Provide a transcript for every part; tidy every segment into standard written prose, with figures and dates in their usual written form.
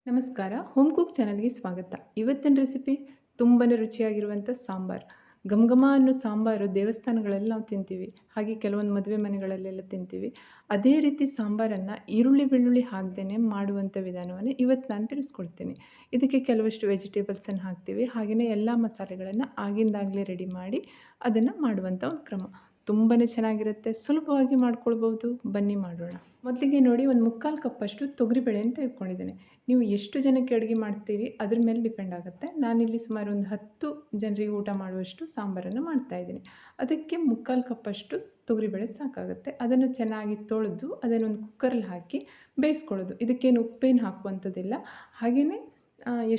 ನಮಸ್ಕಾರ. Home cook ಚಾನಲ್‌ಗೆ ಸ್ವಾಗತ. ಇವತ್ತಿನ ರೆಸಿಪಿ ತುಂಬನೇ ರುಚಿಯಾಗಿರುವಂಥ ಸಾಂಬಾರ್. ಘಮ ಘಮ ಅನ್ನೋ ಸಾಂಬಾರು ದೇವಸ್ಥಾನಗಳಲ್ಲಿ ನಾವು ತಿಂತೀವಿ. ಹಾಗೆ ಕೆಲವೊಂದು ಮದುವೆ ಮನೆಗಳಲ್ಲೆಲ್ಲ ತಿಂತೀವಿ. ಅದೇ ರೀತಿ ಸಾಂಬಾರನ್ನು ಈರುಳ್ಳಿ, ಬೆಳ್ಳುಳ್ಳಿ ಹಾಕ್ದೇನೆ ಮಾಡುವಂಥ ವಿಧಾನವನ್ನು ಇವತ್ತು ನಾನು ತಿಳಿಸ್ಕೊಡ್ತೀನಿ. ಇದಕ್ಕೆ ಕೆಲವಷ್ಟು ವೆಜಿಟೇಬಲ್ಸನ್ನು ಹಾಕ್ತೀವಿ. ಹಾಗೆಯೇ ಎಲ್ಲ ಮಸಾಲೆಗಳನ್ನು ಆಗಿಂದಾಗಲೇ ರೆಡಿ ಮಾಡಿ ಅದನ್ನು ಮಾಡುವಂಥ ಒಂದು ಕ್ರಮ. ತುಂಬನೇ ಚೆನ್ನಾಗಿರುತ್ತೆ. ಸುಲಭವಾಗಿ ಮಾಡ್ಕೊಳ್ಬೋದು. ಬನ್ನಿ ಮಾಡೋಣ. ಮೊದಲಿಗೆ ನೋಡಿ ಒಂದು 3/4 ಕಪ್ಪಷ್ಟು ತೊಗರಿಬೇಳೆಯನ್ನು ತೆಗೆದುಕೊಂಡಿದ್ದೇನೆ. ನೀವು ಎಷ್ಟು ಜನಕ್ಕೆ ಅಡುಗೆ ಮಾಡ್ತೀರಿ ಅದ್ರ ಮೇಲೆ ಡಿಪೆಂಡ್ ಆಗುತ್ತೆ. ನಾನಿಲ್ಲಿ ಸುಮಾರು ಒಂದು 10 ಜನರಿಗೆ ಊಟ ಮಾಡುವಷ್ಟು ಸಾಂಬಾರನ್ನು ಮಾಡ್ತಾಯಿದ್ದೀನಿ. ಅದಕ್ಕೆ 3/4 ಕಪ್ಪಷ್ಟು ತೊಗರಿಬೇಳೆ ಸಾಕಾಗುತ್ತೆ. ಅದನ್ನು ಚೆನ್ನಾಗಿ ತೊಳೆದು ಅದನ್ನೊಂದು ಕುಕ್ಕರಲ್ಲಿ ಹಾಕಿ ಬೇಯಿಸ್ಕೊಳ್ಳೋದು. ಇದಕ್ಕೇನು ಉಪ್ಪೇನು ಹಾಕುವಂಥದ್ದಿಲ್ಲ. ಹಾಗೆಯೇ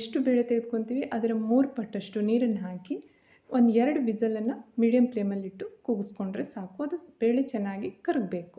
ಎಷ್ಟು ಬೇಳೆ ತೆಗೆದುಕೊತೀವಿ ಅದರ 3 ಪಟ್ಟಷ್ಟು ನೀರನ್ನು ಹಾಕಿ ಒಂದು 2 ವಿಸಲನ್ನು ಮೀಡಿಯಮ್ ಫ್ಲೇಮಲ್ಲಿಟ್ಟು ಕೂಗಿಸ್ಕೊಂಡ್ರೆ ಸಾಕು. ಅದು ಬೇಳೆ ಚೆನ್ನಾಗಿ ಕರಗಬೇಕು.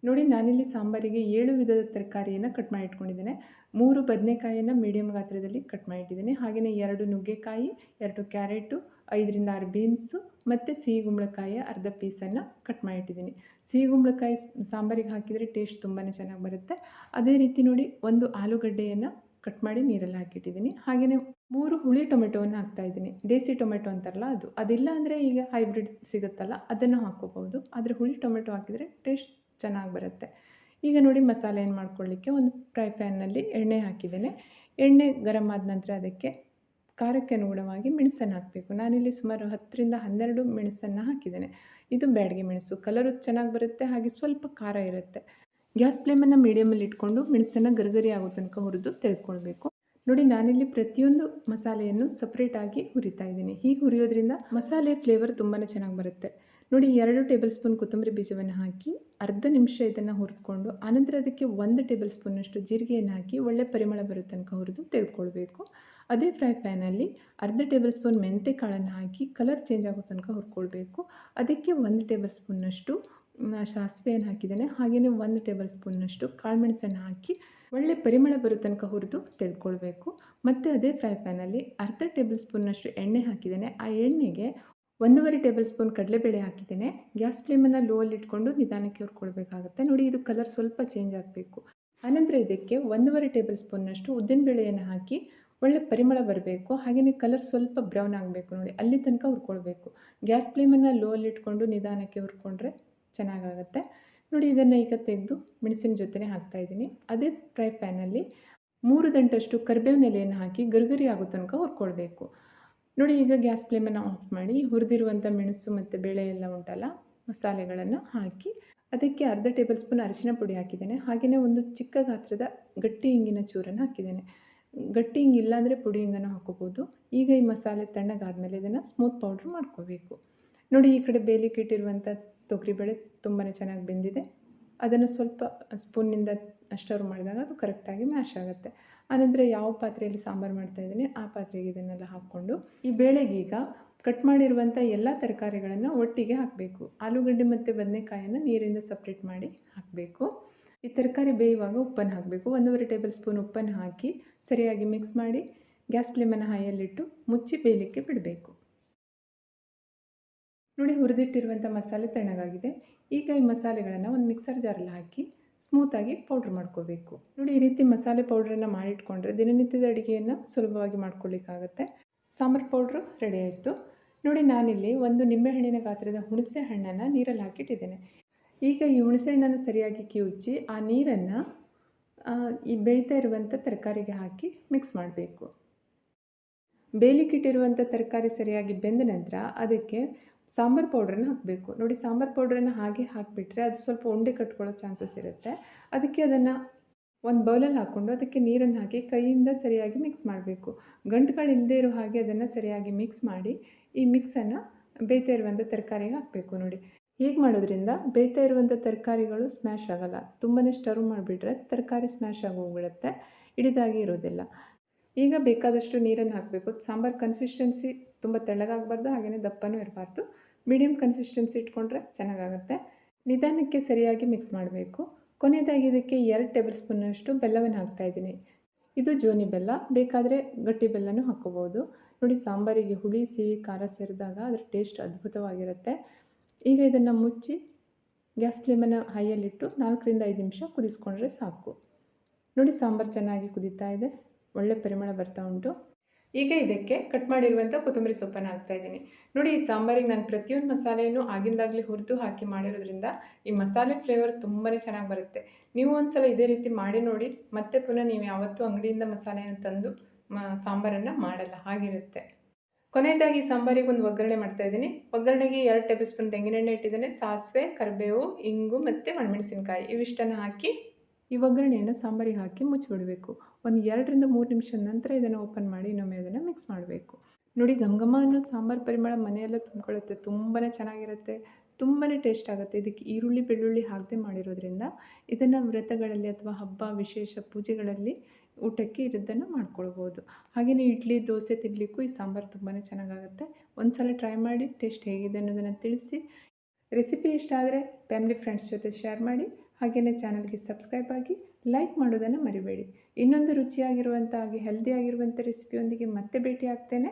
ನೋಡಿ, ನಾನಿಲ್ಲಿ ಸಾಂಬಾರಿಗೆ 7 ವಿಧದ ತರಕಾರಿಯನ್ನು ಕಟ್ ಮಾಡಿ ಇಟ್ಕೊಂಡಿದ್ದೇನೆ. 3 ಬದನೆಕಾಯಿಯನ್ನು ಮೀಡಿಯಮ್ ಗಾತ್ರದಲ್ಲಿ ಕಟ್ ಮಾಡಿಟ್ಟಿದ್ದೀನಿ. ಹಾಗೆಯೇ 2 ನುಗ್ಗೆಕಾಯಿ, 2 ಕ್ಯಾರೆಟು, 5ರಿಂದ 6 ಬೀನ್ಸು ಮತ್ತು ಸಿಹಿ ಕುಂಬಳಕಾಯಿಯ ಅರ್ಧ ಪೀಸನ್ನು ಕಟ್ ಮಾಡಿಟ್ಟಿದ್ದೀನಿ. ಸಿಹಿ ಕುಂಬಳಕಾಯಿ ಸಾಂಬಾರಿಗೆ ಹಾಕಿದರೆ ಟೇಸ್ಟ್ ತುಂಬಾ ಚೆನ್ನಾಗಿ ಬರುತ್ತೆ. ಅದೇ ರೀತಿ ನೋಡಿ, ಒಂದು ಆಲೂಗಡ್ಡೆಯನ್ನು ಕಟ್ ಮಾಡಿ ನೀರಲ್ಲಿ ಹಾಕಿಟ್ಟಿದ್ದೀನಿ. ಹಾಗೆಯೇ 3 ಹುಳಿ ಟೊಮೆಟೊವನ್ನು ಹಾಕ್ತಾಯಿದ್ದೀನಿ. ದೇಸಿ ಟೊಮೆಟೊ ಅಂತಾರಲ್ಲ ಅದು. ಅದಿಲ್ಲ ಅಂದರೆ ಈಗ ಹೈಬ್ರಿಡ್ ಸಿಗುತ್ತಲ್ಲ ಅದನ್ನು ಹಾಕ್ಕೋಬೋದು. ಆದರೆ ಹುಳಿ ಟೊಮೆಟೊ ಹಾಕಿದರೆ ಟೇಸ್ಟ್ ಚೆನ್ನಾಗಿ ಬರುತ್ತೆ. ಈಗ ನೋಡಿ, ಮಸಾಲೆ ಏನು ಮಾಡ್ಕೊಳ್ಳಿಕ್ಕೆ ಒಂದು ಫ್ರೈ ಪ್ಯಾನ್ನಲ್ಲಿ ಎಣ್ಣೆ ಹಾಕಿದ್ದೇನೆ. ಎಣ್ಣೆ ಗರಂ ಆದ ನಂತರ ಅದಕ್ಕೆ ಖಾರಕ್ಕೆ ಅನುಗುಣವಾಗಿ ಮೆಣಸನ್ನು ಹಾಕಬೇಕು. ನಾನಿಲ್ಲಿ ಸುಮಾರು 10ರಿಂದ 12 ಮೆಣಸನ್ನು ಹಾಕಿದ್ದೇನೆ. ಇದು ಬ್ಯಾಡಗಿ ಮೆಣಸು. ಕಲರು ಚೆನ್ನಾಗಿ ಬರುತ್ತೆ, ಹಾಗೆ ಸ್ವಲ್ಪ ಖಾರ ಇರುತ್ತೆ. ಗ್ಯಾಸ್ ಫ್ಲೇಮನ್ನು ಮೀಡಿಯಮಲ್ಲಿ ಇಟ್ಕೊಂಡು ಮೆಣಸನ್ನು ಗರಿಗರಿ ಆಗೋ ತನಕ ಹುರಿದು ತೆಗೆದುಕೊಳ್ಬೇಕು. ನೋಡಿ, ನಾನಿಲ್ಲಿ ಪ್ರತಿಯೊಂದು ಮಸಾಲೆಯನ್ನು ಸಪ್ರೇಟಾಗಿ ಹುರಿತಾ ಇದ್ದೀನಿ. ಹೀಗೆ ಹುರಿಯೋದ್ರಿಂದ ಮಸಾಲೆ ಫ್ಲೇವರ್ ತುಂಬಾ ಚೆನ್ನಾಗಿ ಬರುತ್ತೆ. ನೋಡಿ, 2 ಟೇಬಲ್ ಸ್ಪೂನ್ ಕೊತ್ತಂಬರಿ ಬೀಜವನ್ನು ಹಾಕಿ ಅರ್ಧ ನಿಮಿಷ ಇದನ್ನು ಹುರಿದುಕೊಂಡು ಆನಂತರ ಅದಕ್ಕೆ 1 ಟೇಬಲ್ ಸ್ಪೂನಷ್ಟು ಜೀರಿಗೆಯನ್ನು ಹಾಕಿ ಒಳ್ಳೆ ಪರಿಮಳ ಬರೋ ತನಕ ಹುರಿದು ತೆಗೆದುಕೊಳ್ಬೇಕು. ಅದೇ ಫ್ರೈ ಪ್ಯಾನಲ್ಲಿ ಅರ್ಧ ಟೇಬಲ್ ಸ್ಪೂನ್ ಮೆಂತೆ ಕಾಳನ್ನು ಹಾಕಿ ಕಲರ್ ಚೇಂಜ್ ಆಗೋ ತನಕ ಹುರ್ಕೊಳ್ಬೇಕು. ಅದಕ್ಕೆ 1 ಟೇಬಲ್ ಸ್ಪೂನಷ್ಟು ಸಾಸಿವೆಯನ್ನು ಹಾಕಿದ್ದೇನೆ. ಹಾಗೆಯೇ 1 ಟೇಬಲ್ ಸ್ಪೂನ್ನಷ್ಟು ಕಾಳುಮೆಣಸನ್ನು ಹಾಕಿ ಒಳ್ಳೆ ಪರಿಮಳ ಬರೋ ತನಕ ಹುರಿದು ತೆಗೆದುಕೊಳ್ಬೇಕು. ಮತ್ತು ಅದೇ ಫ್ರೈ ಪ್ಯಾನಲ್ಲಿ ಅರ್ಧ ಟೇಬಲ್ ಸ್ಪೂನ್ನಷ್ಟು ಎಣ್ಣೆ ಹಾಕಿದ್ದೇನೆ. ಆ ಎಣ್ಣೆಗೆ 1.5 ಟೇಬಲ್ ಸ್ಪೂನ್ ಕಡಲೆಬೇಳೆ ಹಾಕಿದ್ದೇನೆ. ಗ್ಯಾಸ್ ಫ್ಲೇಮನ್ನು ಲೋಯಲ್ಲಿ ಇಟ್ಕೊಂಡು ನಿಧಾನಕ್ಕೆ ಹುರ್ಕೊಳ್ಬೇಕಾಗುತ್ತೆ. ನೋಡಿ, ಇದು ಕಲರ್ ಸ್ವಲ್ಪ ಚೇಂಜ್ ಆಗಬೇಕು. ಆನಂತರ ಇದಕ್ಕೆ 1.5 ಟೇಬಲ್ ಸ್ಪೂನ್ನಷ್ಟು ಉದ್ದಿನಬೇಳೆಯನ್ನು ಹಾಕಿ ಒಳ್ಳೆ ಪರಿಮಳ ಬರಬೇಕು. ಹಾಗೆಯೇ ಕಲರ್ ಸ್ವಲ್ಪ ಬ್ರೌನ್ ಆಗಬೇಕು. ನೋಡಿ, ಅಲ್ಲಿ ತನಕ ಹುರ್ಕೊಳ್ಬೇಕು. ಗ್ಯಾಸ್ ಫ್ಲೇಮನ್ನು ಲೋಯಲ್ಲಿ ಇಟ್ಕೊಂಡು ನಿಧಾನಕ್ಕೆ ಹುರ್ಕೊಂಡ್ರೆ ಚೆನ್ನಾಗಾಗುತ್ತೆ. ನೋಡಿ, ಇದನ್ನು ಈಗ ತೆಗೆದು ಮೆಣಸಿನ ಜೊತೆನೇ ಹಾಕ್ತಾಯಿದ್ದೀನಿ. ಅದೇ ಫ್ರೈ ಪ್ಯಾನಲ್ಲಿ 3 ದಂಟಷ್ಟು ಕರಿಬೇವಿನ ಎಲೆಯನ್ನು ಹಾಕಿ ಗರಿಗರಿ ಆಗೋ ತನಕ ಹುರ್ಕೊಳ್ಬೇಕು. ನೋಡಿ, ಈಗ ಗ್ಯಾಸ್ ಫ್ಲೇಮನ್ನು ಆಫ್ ಮಾಡಿ ಹುರಿದಿರುವಂಥ ಮೆಣಸು ಮತ್ತು ಬೇಳೆ ಎಲ್ಲ ಉಂಟಲ್ಲ, ಮಸಾಲೆಗಳನ್ನು ಹಾಕಿ ಅದಕ್ಕೆ ಅರ್ಧ ಟೇಬಲ್ ಸ್ಪೂನ್ ಅರಿಶಿನ ಪುಡಿ ಹಾಕಿದ್ದೇನೆ. ಹಾಗೆಯೇ ಒಂದು ಚಿಕ್ಕ ಗಾತ್ರದ ಗಟ್ಟಿ ಇಂಗಿನ ಚೂರನ್ನು ಹಾಕಿದ್ದೇನೆ. ಗಟ್ಟಿ ಹಿಂಗಿಲ್ಲ ಅಂದರೆ ಪುಡಿ ಹಿಂಗನ್ನು ಹಾಕೋಬೋದು. ಈಗ ಈ ಮಸಾಲೆ ತಣ್ಣಗಾದಮೇಲೆ ಇದನ್ನು ಸ್ಮೂತ್ ಪೌಡ್ರ್ ಮಾಡ್ಕೋಬೇಕು. ನೋಡಿ, ಈ ಕಡೆ ಬೇಯಲಿಕ್ಕೆ ಇಟ್ಟಿರುವಂಥ ತೊಗರಿಬೇಳೆ ತುಂಬಾ ಚೆನ್ನಾಗಿ ಬೆಂದಿದೆ. ಅದನ್ನು ಸ್ವಲ್ಪ ಸ್ಪೂನ್ನಿಂದ ಸ್ಟರ್ ಮಾಡಿದಾಗ ಅದು ಕರೆಕ್ಟಾಗಿ ಮ್ಯಾಶ್ ಆಗುತ್ತೆ. ಆನಂತರ ಯಾವ ಪಾತ್ರೆಯಲ್ಲಿ ಸಾಂಬಾರು ಮಾಡ್ತಾಯಿದ್ದೀನಿ ಆ ಪಾತ್ರೆಗೆ ಇದನ್ನೆಲ್ಲ ಹಾಕ್ಕೊಂಡು ಈ ಬೇಳೆಗೀಗ ಕಟ್ ಮಾಡಿರುವಂಥ ಎಲ್ಲ ತರಕಾರಿಗಳನ್ನು ಒಟ್ಟಿಗೆ ಹಾಕಬೇಕು. ಆಲೂಗಡ್ಡೆ ಮತ್ತು ಬದನೆಕಾಯನ್ನು ನೀರಿಂದ ಸಪ್ರೇಟ್ ಮಾಡಿ ಹಾಕಬೇಕು. ಈ ತರಕಾರಿ ಬೇಯುವಾಗ ಉಪ್ಪನ್ನು ಹಾಕಬೇಕು. 1.5 ಟೇಬಲ್ ಸ್ಪೂನ್ ಉಪ್ಪನ್ನು ಹಾಕಿ ಸರಿಯಾಗಿ ಮಿಕ್ಸ್ ಮಾಡಿ ಗ್ಯಾಸ್ ಫ್ಲೇಮನ್ನು ಹೈಯಲ್ಲಿಟ್ಟು ಮುಚ್ಚಿ ಬೇಯಲಿಕ್ಕೆ ಬಿಡಬೇಕು. ನೋಡಿ, ಹುರಿದಿಟ್ಟಿರುವಂಥ ಮಸಾಲೆ ತಣ್ಣಗಾಗಿದೆ. ಈಗ ಈ ಮಸಾಲೆಗಳನ್ನು ಒಂದು ಮಿಕ್ಸರ್ ಜಾರಲ್ಲಿ ಹಾಕಿ ಸ್ಮೂತಾಗಿ ಪೌಡ್ರ್ ಮಾಡ್ಕೋಬೇಕು. ನೋಡಿ, ಈ ರೀತಿ ಮಸಾಲೆ ಪೌಡ್ರನ್ನು ಮಾಡಿಟ್ಕೊಂಡ್ರೆ ದಿನನಿತ್ಯದ ಅಡುಗೆಯನ್ನು ಸುಲಭವಾಗಿ ಮಾಡ್ಕೊಳ್ಳಿಕ್ಕಾಗುತ್ತೆ. ಸಾಂಬಾರು ಪೌಡ್ರು ರೆಡಿ ಆಯಿತು. ನೋಡಿ, ನಾನಿಲ್ಲಿ ಒಂದು ನಿಂಬೆಹಣ್ಣಿನ ಗಾತ್ರದ ಹುಣಸೆ ಹಣ್ಣನ್ನು ನೀರಲ್ಲಿ ಹಾಕಿಟ್ಟಿದ್ದೇನೆ. ಈಗ ಈ ಹುಣಸೆ ಹಣ್ಣನ್ನು ಸರಿಯಾಗಿ ಕಿವುಚಿ ಆ ನೀರನ್ನು ಈ ಬೇಯ್ತಾ ಇರುವಂಥ ತರಕಾರಿಗೆ ಹಾಕಿ ಮಿಕ್ಸ್ ಮಾಡಬೇಕು. ಬೇಯಲಿಕ್ಕಿಟ್ಟಿರುವಂಥ ತರಕಾರಿ ಸರಿಯಾಗಿ ಬೆಂದ ನಂತರ ಅದಕ್ಕೆ ಸಾಂಬಾರು ಪೌಡ್ರನ್ನು ಹಾಕಬೇಕು. ನೋಡಿ, ಸಾಂಬಾರು ಪೌಡ್ರನ್ನು ಹಾಗೆ ಹಾಕಿಬಿಟ್ರೆ ಅದು ಸ್ವಲ್ಪ ಉಂಡೆ ಕಟ್ಕೊಳ್ಳೋ ಚಾನ್ಸಸ್ ಇರುತ್ತೆ. ಅದಕ್ಕೆ ಅದನ್ನು ಒಂದು ಬೌಲಲ್ಲಿ ಹಾಕ್ಕೊಂಡು ಅದಕ್ಕೆ ನೀರನ್ನು ಹಾಕಿ ಕೈಯಿಂದ ಸರಿಯಾಗಿ ಮಿಕ್ಸ್ ಮಾಡಬೇಕು. ಗಂಟುಗಳಿಲ್ಲದೆ ಇರೋ ಹಾಗೆ ಅದನ್ನು ಸರಿಯಾಗಿ ಮಿಕ್ಸ್ ಮಾಡಿ ಈ ಮಿಕ್ಸನ್ನು ಬೇಯ್ತಾ ಇರುವಂಥ ತರಕಾರಿಗೆ ಹಾಕಬೇಕು. ನೋಡಿ, ಹೀಗೆ ಮಾಡೋದ್ರಿಂದ ಬೇಯ್ತಾ ಇರುವಂಥ ತರಕಾರಿಗಳು ಸ್ಮ್ಯಾಶ್ ಆಗೋಲ್ಲ. ತುಂಬಾ ಸ್ಟರ್ ಮಾಡಿಬಿಟ್ರೆ ತರಕಾರಿ ಸ್ಮ್ಯಾಶ್ ಆಗೋಗ್ಬಿಡುತ್ತೆ, ಹಿಡಿದಾಗಿ ಇರೋದಿಲ್ಲ. ಈಗ ಬೇಕಾದಷ್ಟು ನೀರನ್ನು ಹಾಕಬೇಕು. ಸಾಂಬಾರು ಕನ್ಸಿಸ್ಟೆನ್ಸಿ ತುಂಬ ತೆಳ್ಳಗಾಗಬಾರ್ದು, ಹಾಗೆಯೇ ದಪ್ಪನೂ ಇರಬಾರ್ದು. ಮೀಡಿಯಮ್ ಕನ್ಸಿಸ್ಟೆನ್ಸಿ ಇಟ್ಕೊಂಡ್ರೆ ಚೆನ್ನಾಗಾಗುತ್ತೆ. ನಿಧಾನಕ್ಕೆ ಸರಿಯಾಗಿ ಮಿಕ್ಸ್ ಮಾಡಬೇಕು. ಕೊನೆಯದಾಗಿ ಇದಕ್ಕೆ 2 ಟೇಬಲ್ ಸ್ಪೂನಷ್ಟು ಬೆಲ್ಲವನ್ನು ಹಾಕ್ತಾಯಿದ್ದೀನಿ. ಇದು ಜೋನಿ ಬೆಲ್ಲ, ಬೇಕಾದರೆ ಗಟ್ಟಿ ಬೆಲ್ಲನೂ ಹಾಕ್ಕೋಬೋದು. ನೋಡಿ, ಸಾಂಬಾರಿಗೆ ಹುಳಿ ಸಿಹಿ ಖಾರ ಸೇರಿದಾಗ ಅದರ ಟೇಸ್ಟ್ ಅದ್ಭುತವಾಗಿರುತ್ತೆ. ಈಗ ಇದನ್ನು ಮುಚ್ಚಿ ಗ್ಯಾಸ್ ಫ್ಲೇಮನ್ನು ಹೈಯಲ್ಲಿಟ್ಟು 4ರಿಂದ 5 ನಿಮಿಷ ಕುದಿಸ್ಕೊಂಡ್ರೆ ಸಾಕು. ನೋಡಿ, ಸಾಂಬಾರು ಚೆನ್ನಾಗಿ ಕುದೀತಾ ಇದೆ. ಒಳ್ಳೆ ಪರಿಮಳ ಬರ್ತಾ ಉಂಟು. ಈಗ ಇದಕ್ಕೆ ಕಟ್ ಮಾಡಿರುವಂಥ ಕೊತ್ತಂಬರಿ ಸೊಪ್ಪನ್ನು ಹಾಕ್ತಾಯಿದ್ದೀನಿ. ನೋಡಿ, ಈ ಸಾಂಬಾರಿಗೆ ನಾನು ಪ್ರತಿಯೊಂದು ಮಸಾಲೆಯನ್ನು ಆಗಿಂದಾಗಲೇ ಹುರಿದು ಹಾಕಿ ಮಾಡಿರೋದ್ರಿಂದ ಈ ಮಸಾಲೆ ಫ್ಲೇವರ್ ತುಂಬಾ ಚೆನ್ನಾಗಿ ಬರುತ್ತೆ. ನೀವು ಒಂದ್ಸಲ ಇದೇ ರೀತಿ ಮಾಡಿ ನೋಡಿ, ಮತ್ತೆ ಪುನಃ ನೀವು ಯಾವತ್ತೂ ಅಂಗಡಿಯಿಂದ ಮಸಾಲೆಯನ್ನು ತಂದು ಸಾಂಬಾರನ್ನು ಮಾಡಲ್ಲ, ಹಾಗಿರುತ್ತೆ. ಕೊನೆಯದಾಗಿ ಸಾಂಬಾರಿಗೆ ಒಂದು ಒಗ್ಗರಣೆ ಮಾಡ್ತಾಯಿದ್ದೀನಿ. ಒಗ್ಗರಣೆಗೆ 2 ಟೇಬಲ್ ಸ್ಪೂನ್ ತೆಂಗಿನೆಣ್ಣೆ ಇಟ್ಟಿದ್ದೇನೆ. ಸಾಸಿವೆ, ಕರಿಬೇವು, ಇಂಗು ಮತ್ತು ಒಣಮೆಣಸಿನಕಾಯಿ ಇವಿಷ್ಟನ್ನು ಹಾಕಿ ಈ ಒಗ್ಗರಣೆಯನ್ನು ಸಾಂಬಾರಿಗೆ ಹಾಕಿ ಮುಚ್ಚಿಬಿಡಬೇಕು. ಒಂದು 2ರಿಂದ 3 ನಿಮಿಷದ ನಂತರ ಇದನ್ನು ಓಪನ್ ಮಾಡಿ ಇನ್ನೊಮ್ಮೆ ಅದನ್ನು ಮಿಕ್ಸ್ ಮಾಡಬೇಕು. ನೋಡಿ, ಘಮ ಅನ್ನೋ ಸಾಂಬಾರು ಪರಿಮಳ ಮನೆಯೆಲ್ಲ ತುಂಬಿಕೊಳ್ಳುತ್ತೆ. ತುಂಬಾ ಚೆನ್ನಾಗಿರುತ್ತೆ, ತುಂಬಾ ಟೇಸ್ಟ್ ಆಗುತ್ತೆ. ಇದಕ್ಕೆ ಈರುಳ್ಳಿ ಬೆಳ್ಳುಳ್ಳಿ ಹಾಕದೆ ಮಾಡಿರೋದ್ರಿಂದ ಇದನ್ನು ವ್ರತಗಳಲ್ಲಿ ಅಥವಾ ಹಬ್ಬ ವಿಶೇಷ ಪೂಜೆಗಳಲ್ಲಿ ಊಟಕ್ಕೆ ಇದನ್ನು ಮಾಡ್ಕೊಳ್ಬೋದು. ಹಾಗೆಯೇ ಇಡ್ಲಿ ದೋಸೆ ತಿನ್ನಲಿಕ್ಕೂ ಈ ಸಾಂಬಾರು ತುಂಬಾ ಚೆನ್ನಾಗಾಗುತ್ತೆ. ಒಂದು ಸಲ ಟ್ರೈ ಮಾಡಿ ಟೇಸ್ಟ್ ಹೇಗಿದೆ ಅನ್ನೋದನ್ನು ತಿಳಿಸಿ. ರೆಸಿಪಿ ಇಷ್ಟ ಆದರೆ ಫ್ಯಾಮಿಲಿ ಫ್ರೆಂಡ್ಸ್ ಜೊತೆ ಶೇರ್ ಮಾಡಿ. ಹಾಗೆಯೇ ಚಾನಲ್ಗೆ ಸಬ್ಸ್ಕ್ರೈಬ್ ಆಗಿ ಲೈಕ್ ಮಾಡೋದನ್ನು ಮರಿಬೇಡಿ. ಇನ್ನೊಂದು ರುಚಿಯಾಗಿರುವಂಥ ಹಾಗೆ ಹೆಲ್ದಿಯಾಗಿರುವಂಥ ರೆಸಿಪಿಯೊಂದಿಗೆ ಮತ್ತೆ ಭೇಟಿ ಆಗ್ತೇನೆ.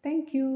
Thank you.